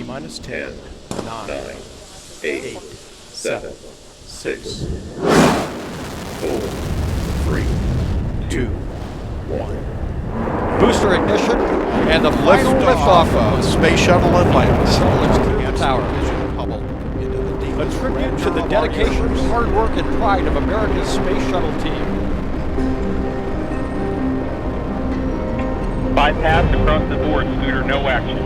T-minus 10, 9, 8, 7, 6, 5, 4, 3, 2, 1. Booster ignition and the final liftoff of Space Shuttle Atlantis. Tower. A tribute to the dedication, hard work, and pride of America's Space Shuttle team. Bypass across the board, Scooter, no action.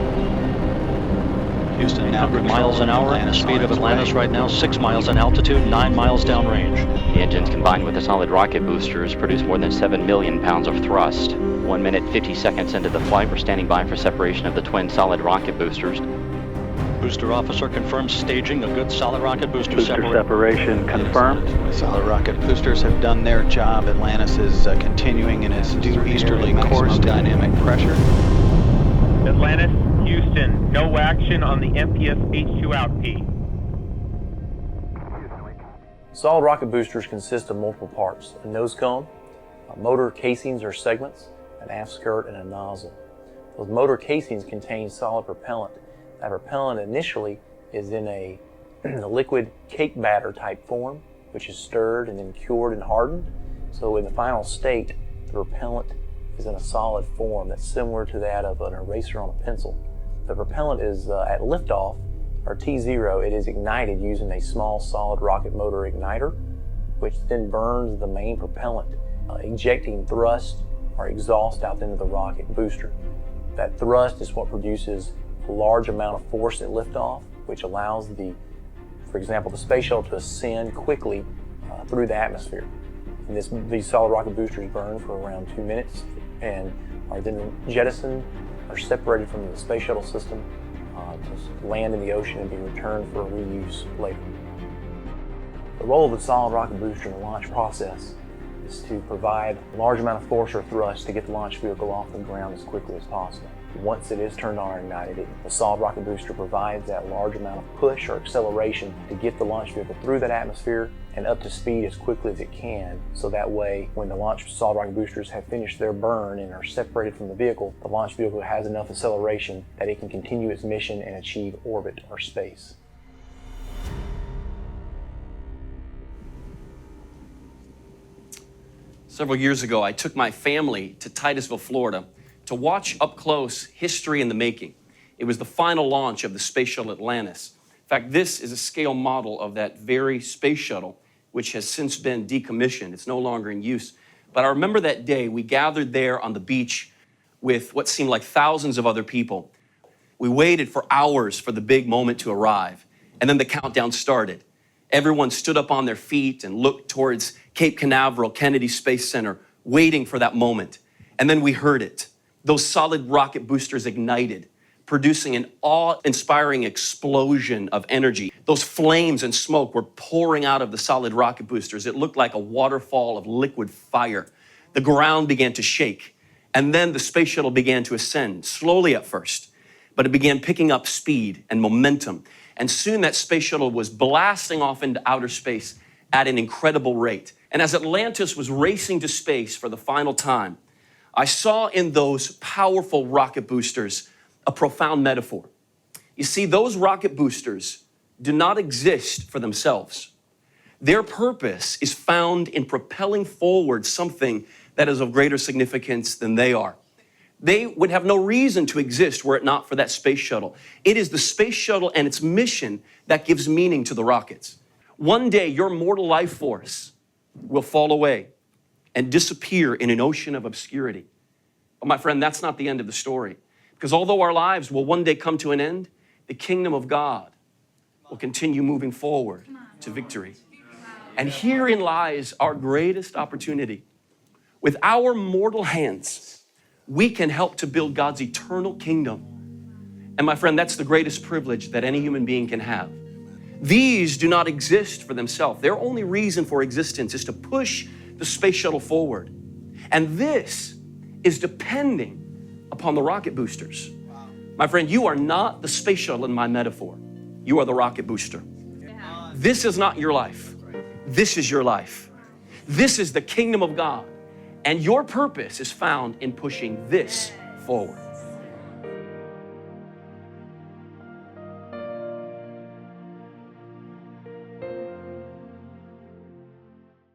Houston, 100 miles an hour, and the speed of Atlantis right now, 6 miles in altitude, 9 miles downrange. The engines combined with the solid rocket boosters produce more than 7 million pounds of thrust. 1 minute, 50 seconds into the flight, we're standing by for separation of the twin solid rocket boosters. Booster officer confirms staging a good solid rocket booster Booster separation confirmed. Solid rocket boosters have done their job. Atlantis is continuing in its due easterly course. Dynamic pressure. Atlantis, Houston, no action on the MPS H2 out P. Solid rocket boosters consist of multiple parts: a nose cone, motor casings or segments, an aft skirt, and a nozzle. Those motor casings contain solid propellant. That propellant initially is in a liquid cake batter type form, which is stirred and then cured and hardened. So in the final state, the propellant is in a solid form that's similar to that of an eraser on a pencil. The propellant is at liftoff, or T0, it is ignited using a small solid rocket motor igniter, which then burns the main propellant, injecting thrust or exhaust out into the rocket booster. That thrust is what produces a large amount of force at liftoff, which allows for example, the space shuttle to ascend quickly through the atmosphere. And these solid rocket boosters burn for around 2 minutes and are then jettisoned or separated from the space shuttle system to land in the ocean and be returned for reuse later. The role of the solid rocket booster in the launch process is to provide a large amount of force or thrust to get the launch vehicle off the ground as quickly as possible. Once it is turned on or ignited, the solid rocket booster provides that large amount of push or acceleration to get the launch vehicle through that atmosphere and up to speed as quickly as it can. So that way, when the launch solid rocket boosters have finished their burn and are separated from the vehicle, the launch vehicle has enough acceleration that it can continue its mission and achieve orbit or space. Several years ago, I took my family to Titusville, Florida, to watch up close history in the making. It was the final launch of the Space Shuttle Atlantis. In fact, this is a scale model of that very space shuttle, which has since been decommissioned. It's no longer in use. But I remember that day, we gathered there on the beach with what seemed like thousands of other people. We waited for hours for the big moment to arrive, and then the countdown started. Everyone stood up on their feet and looked towards Cape Canaveral Kennedy Space Center, waiting for that moment. And then we heard it. Those solid rocket boosters ignited, producing an awe-inspiring explosion of energy. Those flames and smoke were pouring out of the solid rocket boosters. It looked like a waterfall of liquid fire. The ground began to shake, and then the space shuttle began to ascend, slowly at first, but it began picking up speed and momentum. And soon that space shuttle was blasting off into outer space at an incredible rate. And as Atlantis was racing to space for the final time, I saw in those powerful rocket boosters a profound metaphor. You see, those rocket boosters do not exist for themselves. Their purpose is found in propelling forward something that is of greater significance than they are. They would have no reason to exist were it not for that space shuttle. It is the space shuttle and its mission that gives meaning to the rockets. One day, your mortal life force will fall away and disappear in an ocean of obscurity. But my friend, that's not the end of the story. Because although our lives will one day come to an end, the kingdom of God will continue moving forward to victory. And herein lies our greatest opportunity. With our mortal hands, we can help to build God's eternal kingdom. And my friend, that's the greatest privilege that any human being can have. These do not exist for themselves. Their only reason for existence is to push the space shuttle forward. And this is depending upon the rocket boosters. My friend, you are not the space shuttle in my metaphor. You are the rocket booster. This is not your life. This is your life. This is the kingdom of God. And your purpose is found in pushing this forward.